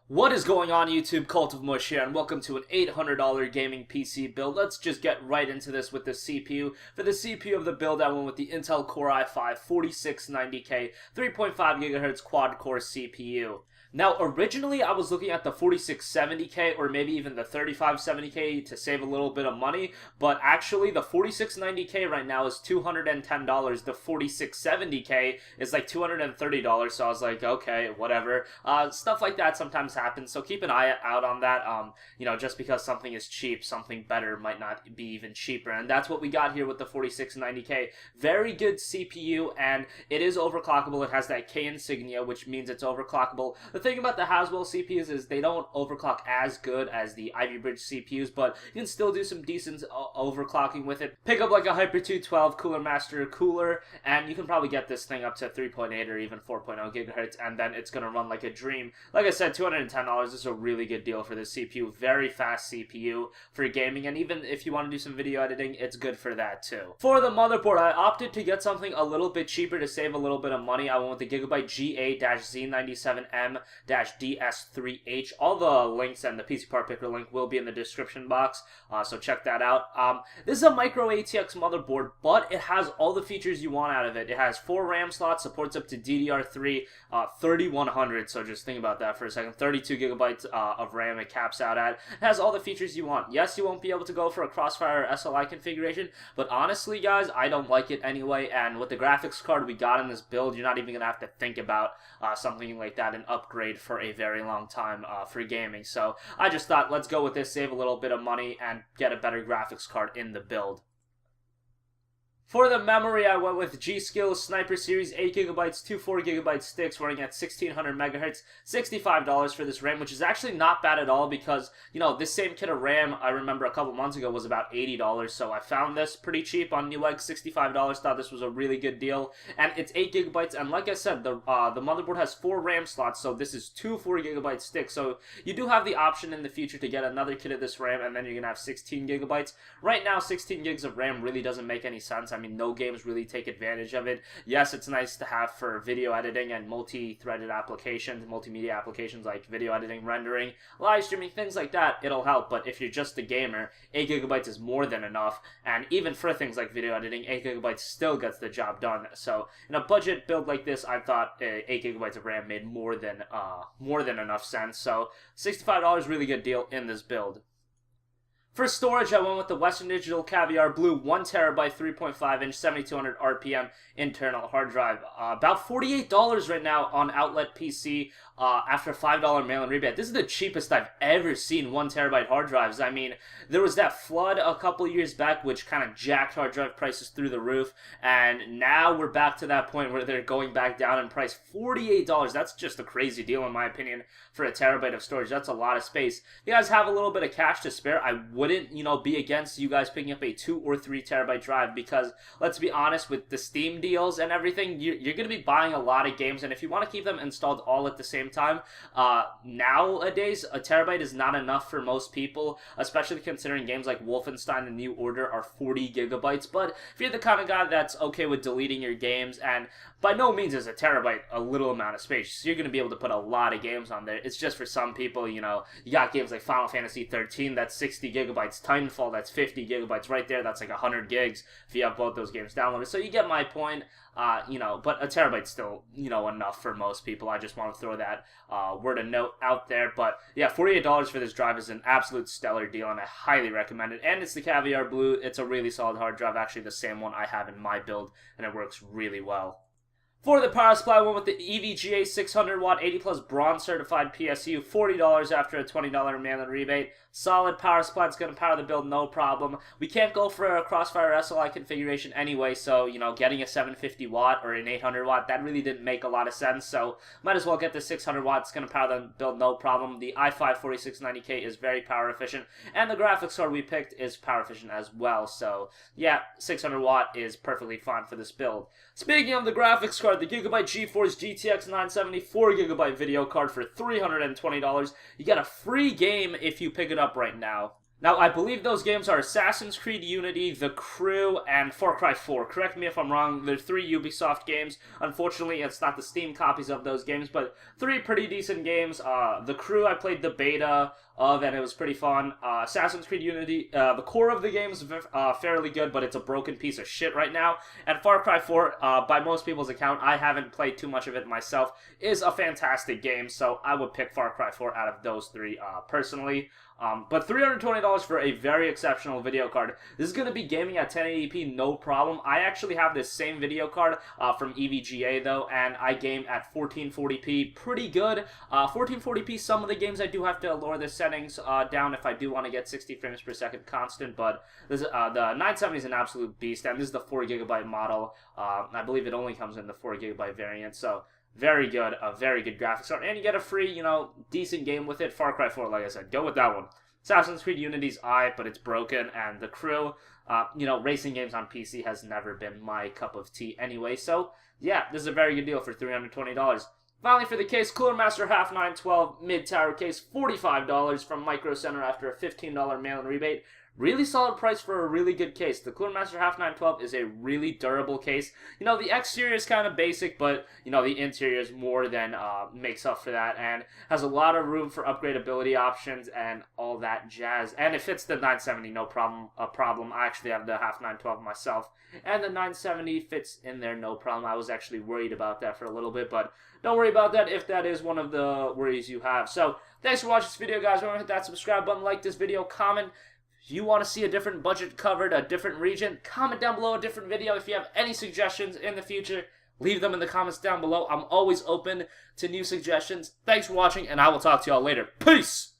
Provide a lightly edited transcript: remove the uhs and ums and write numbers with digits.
What is going on YouTube? Cult of Mush here, and welcome to an $800 gaming PC build. Let's just get right into this with the CPU. For the CPU of the build, I went with the Intel Core i5 4690K 3.5 GHz quad-core CPU. Now, originally, I was looking at the 4670K or maybe even the 3570K to save a little bit of money, but actually, the 4690K right now is $210. The 4670K is like $230, so I was like, okay, whatever. Stuff like that sometimes happens, so keep an eye out on that. Just because something is cheap, something better might not be even cheaper, and that's what we got here with the 4690K. Very good CPU, and it is overclockable. It has that K insignia, which means it's overclockable. The thing about the Haswell CPUs is they don't overclock as good as the Ivy Bridge CPUs, but you can still do some decent overclocking with it. Pick up like a Hyper 212 Cooler Master cooler, and you can probably get this thing up to 3.8 or even 4.0 gigahertz, and then it's gonna run like a dream. Like I said, $210 is a really good deal for this CPU. Very fast CPU for gaming, and even if you want to do some video editing, it's good for that too. For the motherboard, I opted to get something a little bit cheaper to save a little bit of money. I went with the Gigabyte GA-Z97M-DS3H. All the links and the PC part picker link will be in the description box, so check that out. This is a micro ATX motherboard, but it has all the features you want out of it. It has 4 RAM slots, supports up to DDR3 3100, so just think about that for a second. 32 gigabytes of RAM it caps out at. It has all the features you want. Yes, you won't be able to go for a Crossfire SLI configuration, but honestly, guys, I don't like it anyway, and with the graphics card we got in this build, you're not even going to have to think about something like that, an upgrade for a very long time for gaming. So I just thought, let's go with this, save a little bit of money, and get a better graphics card in the build. For the memory, I went with G.Skill Sniper Series 8GB, two 4GB sticks running at 1600 MHz, $65 for this RAM, which is actually not bad at all because, this same kit of RAM, I remember a couple months ago, was about $80, so I found this pretty cheap on Newegg, $65, thought this was a really good deal, and it's 8GB, and like I said, the motherboard has 4 RAM slots, so this is two 4GB sticks, so you do have the option in the future to get another kit of this RAM, and then you're going to have 16GB. Right now, 16 gigs of RAM really doesn't make any sense. I mean, no games really take advantage of it. Yes, it's nice to have for video editing and multi-threaded applications, multimedia applications like video editing, rendering, live streaming, things like that, it'll help. But if you're just a gamer, 8GB is more than enough. And even for things like video editing, 8GB still gets the job done. So in a budget build like this, I thought 8GB of RAM made more than enough sense. So $65, really good deal in this build. For storage, I went with the Western Digital Caviar Blue 1TB 3.5-inch 7200 RPM internal hard drive. About $48 right now on Outlet PC after a $5 mail-in rebate. This is the cheapest I've ever seen 1TB hard drives. I mean, there was that flood a couple years back which kind of jacked hard drive prices through the roof, and now we're back to that point where they're going back down in price. $48, that's just a crazy deal in my opinion for a terabyte of storage. That's a lot of space. You guys have a little bit of cash to spare, I wouldn't, be against you guys picking up a 2 or 3 terabyte drive, because let's be honest, with the Steam deals and everything, you're going to be buying a lot of games, and if you want to keep them installed all at the same time, nowadays a terabyte is not enough for most people, especially considering games like Wolfenstein: The New Order are 40 gigabytes. But if you're the kind of guy that's okay with deleting your games, and by no means is a terabyte a little amount of space, so you're going to be able to put a lot of games on there. It's just for some people, you got games like Final Fantasy 13, that's 60 gigabytes, Titanfall, that's 50 gigabytes right there, that's like 100 gigs if you have both those games downloaded. So you get my point, but a terabyte's still, enough for most people. I just want to throw that word of note out there. But yeah, $48 for this drive is an absolute stellar deal, and I highly recommend it. And it's the Caviar Blue. It's a really solid hard drive, actually the same one I have in my build, and it works really well. For the power supply, I went with the EVGA 600-watt 80-plus bronze certified PSU, $40 after a $20 mail-in rebate. Solid power supply, it's going to power the build, no problem. We can't go for a Crossfire SLI configuration anyway, so, getting a 750-watt or an 800-watt, that really didn't make a lot of sense, so might as well get the 600-watt. It's going to power the build, no problem. The i5 4690K is very power efficient, and the graphics card we picked is power efficient as well, so yeah, 600-watt is perfectly fine for this build. Speaking of the graphics card, the Gigabyte GeForce GTX 970 4GB video card for $320. You get a free game if you pick it up right now. Now, I believe those games are Assassin's Creed Unity, The Crew, and Far Cry 4. Correct me if I'm wrong, they're 3 Ubisoft games. Unfortunately, it's not the Steam copies of those games, but 3 pretty decent games. The Crew, I played the beta of, and it was pretty fun. Assassin's Creed Unity, the core of the game is fairly good, but it's a broken piece of shit right now. And Far Cry 4, by most people's account, I haven't played too much of it myself, is a fantastic game, so I would pick Far Cry 4 out of those 3 personally. But $320 for a very exceptional video card. This is going to be gaming at 1080p, no problem. I actually have this same video card from EVGA though, and I game at 1440p, pretty good. 1440p, some of the games I do have to lower the settings down if I do want to get 60 frames per second constant, but this, the 970 is an absolute beast, and this is the 4GB model. I believe it only comes in the 4GB variant, so very good, a very good graphics card, and you get a free, decent game with it. Far Cry 4, like I said, go with that one. Assassin's Creed Unity's aight, but it's broken, and The Crew, racing games on PC has never been my cup of tea anyway, so yeah, this is a very good deal for $320. Finally, for the case, Cooler Master Half 912 mid-tower case, $45 from Micro Center after a $15 mail-in rebate. Really solid price for a really good case. The Cooler Master Half 912 is a really durable case. The exterior is kind of basic, but, the interior is more than makes up for that, and has a lot of room for upgradability options and all that jazz. And it fits the 970, no problem. I actually have the Half 912 myself, and the 970 fits in there, no problem. I was actually worried about that for a little bit, but don't worry about that if that is one of the worries you have. So, thanks for watching this video, guys. Remember to hit that subscribe button, like this video, comment. If you want to see a different budget covered, a different region, comment down below a different video. If you have any suggestions in the future, leave them in the comments down below. I'm always open to new suggestions. Thanks for watching, and I will talk to y'all later. Peace!